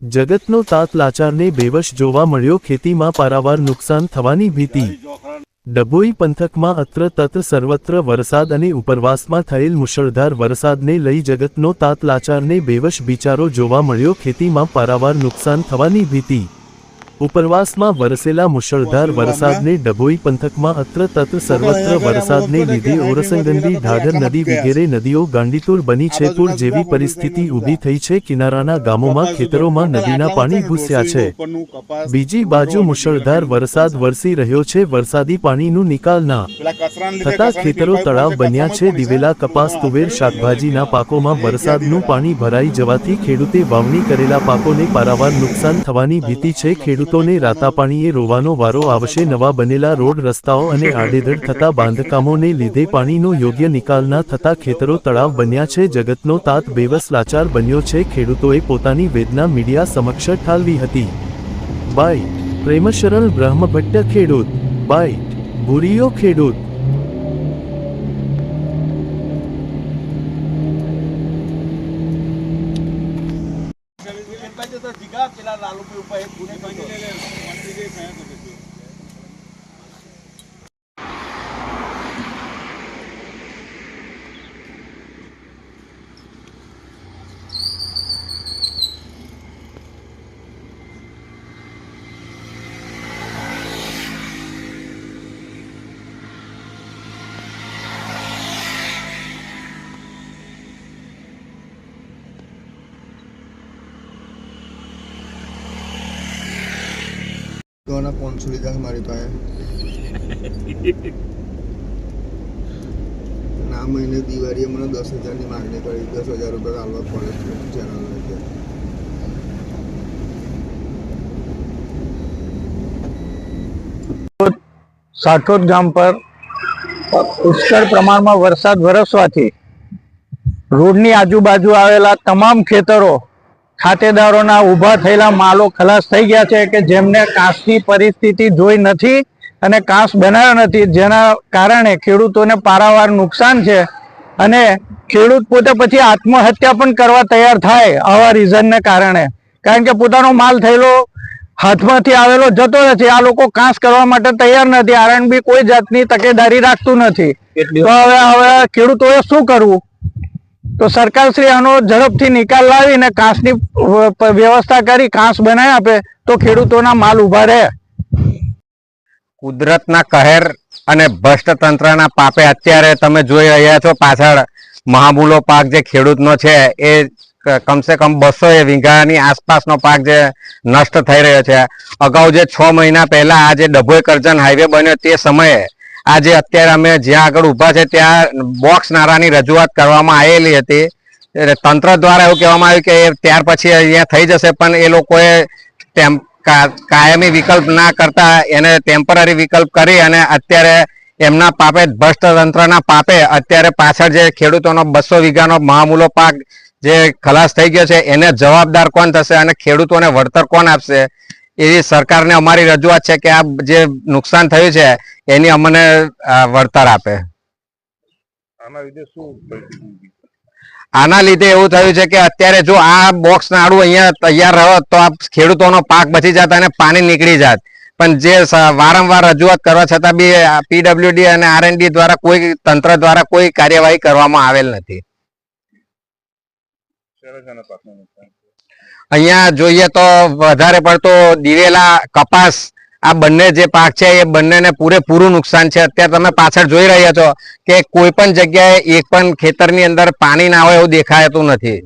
જગતનો તાત લાચારને બેવશ જોવા મળ્યો, ખેતીમાં પારાવાર નુકસાન થવાની ભીતિ। ડભોઈ પંથકમાં અત્ર તત્ર સર્વત્ર વરસાદ અને ઉપરવાસમાં થયેલ મુશળધાર વરસાદને લઈ જગતનો તાત લાચારને બેવશ બિચારો જોવા મળ્યો, ખેતીમાં પારાવાર નુકસાન થવાની ભીતિ। ઉપરવાસમાં વરસેલા મુશળધાર વરસાદને ડભોઈ પંથકમાં અત્ર તત્ર સર્વત્ર વરસાદને લીધે ઓરસંગંદી, ઢાઢર નદી વગેરે નદીઓ ગાંડીતુર બની છે। પૂર જેવી પરિસ્થિતિ ઊભી થઈ છે। કિનારાના ગામોમાં, ખેતરોમાં નદીના પાણી ઘૂસ્યા છે। બીજી બાજુ મુશળધાર વરસાદ વરસી રહ્યો છે। વરસાદી પાણીનું નિકાલ ના થતા ખેતરો તળાવ બન્યા છે। દિવેલા, કપાસ, તુવેર, શાકભાજીના પાકોમાં વરસાદનું પાણી ભરાઈ જવાથી ખેડૂતે વાવણી કરેલા પાકોને પારાવાર નુકસાન થવાની ભીતિ છે। ખેડૂતોને રાતા પાણીએ રોવાનો વારો આવશે। નવા બનેલા રોડ, રસ્તાઓ અને આડેધડ થતા બાંધકામોને લીધે પાણીનો યોગ્ય નિકાલ ન થતા ખેતરો તળાવ બન્યા છે। જગતનો તાત બેવસ લાચાર બન્યો છે। ખેડૂતોએ પોતાની વેદના મીડિયા સમક્ષ ઠાલવી હતી। બાઈટ પ્રેમશરણ બ્રહ્મભટ્ટ ખેડૂત। બાઈટ ભૂરીયો ખેડૂત। दोनों 500 लीटर हमारे पास ना महीने दिवाळी मैंने 10,000 की मांगनी करी। 10,000 रुपया आलवा पड़े चैनल સાઠોદ ગામ પર પુષ્કળ પ્રમાણમાં વરસાદ વરસવાથી રોડની આજુબાજુ આવેલા તમામ ખેતરો ખાતેદારોના ઊભા થયેલા માલો ખલાસ થઈ ગયા છે કે જેમને કાંસની પરિસ્થિતિ જોઈ નથી અને કાંસ બનાવ્યો નથી, જેના કારણે ખેડૂતોને પારાવાર નુકસાન છે અને ખેડૂત પોતે પછી આત્મહત્યા પણ કરવા તૈયાર થાય આવા રીઝનને કારણે, કારણ કે પોતાનો માલ થયેલો હાથમાંથી આવેલો જતો નથી। આ લોકો કાંસ કરવા માટે તૈયાર નથી, આરએનબી કોઈ જાતની તકેદારી રાખતું નથી। તો હવે ખેડૂતોએ શું કરવું? તો સરકારશ્રી આનો ઝડપથી નિકાલ લાવીને કાંસની વ્યવસ્થા કરી કાંસ બનાવી આપે તો ખેડૂતોના માલ ઉભા રહે। કુદરતના કહેર અને ભ્રષ્ટ તંત્રના પાપે અત્યારે તમે જોઈ રહ્યા છો પાછળ મહામૂલો પાક જે ખેડૂતનો છે એ કમસે કમ 200 વીઘાની આસપાસનો પાક જે નષ્ટ થઈ રહ્યો છે। અગાઉ જે 6 મહિના પહેલા આ જે ડભોઈ કરજણ હાઈવે બન્યો તે સમયે આજે અત્યારે અમે જ્યાં આગળ ઊભા છે ત્યાં બોક્સ નારાની રજૂઆત કરવામાં આવેલી હતી। તંત્ર દ્વારા એવું કહેવામાં આવ્યું કે ત્યાર પછી અહીંયા થઈ જશે, પણ એ લોકોએ કાયમી વિકલ્પ ના કરતા એને ટેમ્પરરી વિકલ્પ કરી અને અત્યારે એમના પાપે, ભ્રષ્ટ તંત્રના પાપે અત્યારે પાછળ જે ખેડૂતોનો 200 વીઘાનો મહામૂલો પાક જે ખલાસ થઈ ગયો છે એને જવાબદાર કોણ થશે અને ખેડૂતોને વળતર કોણ આપશે? એવી સરકારને અમારી રજૂઆત છે કે આ જે નુકસાન થયું છે એની અમને વળતર આપે। આના લીધે એવું થયું છે કે અત્યારે જો આ બોક્સ નાડું અહીંયા તૈયાર રહ્યો તો આ ખેડૂતોનો પાક બચી જાત અને પાણી નીકળી જાત, પણ જે વારંવાર રજૂઆત કરવા છતાં બી પીડબ્લ્યુડી અને આરએનડી દ્વારા કોઈ તંત્ર દ્વારા કોઈ કાર્યવાહી કરવામાં આવેલ નથી। અહીંયા જોઈએ તો વધારે પડતો દિવેલા, કપાસ, આ બંને જે પાક છે એ બંનેને પૂરેપૂરું નુકસાન છે। અત્યારે તમે પાછળ જોઈ રહ્યા છો કે કોઈ પણ જગ્યાએ એક પણ ખેતરની અંદર પાણી ના હોય એવું દેખાતું નથી।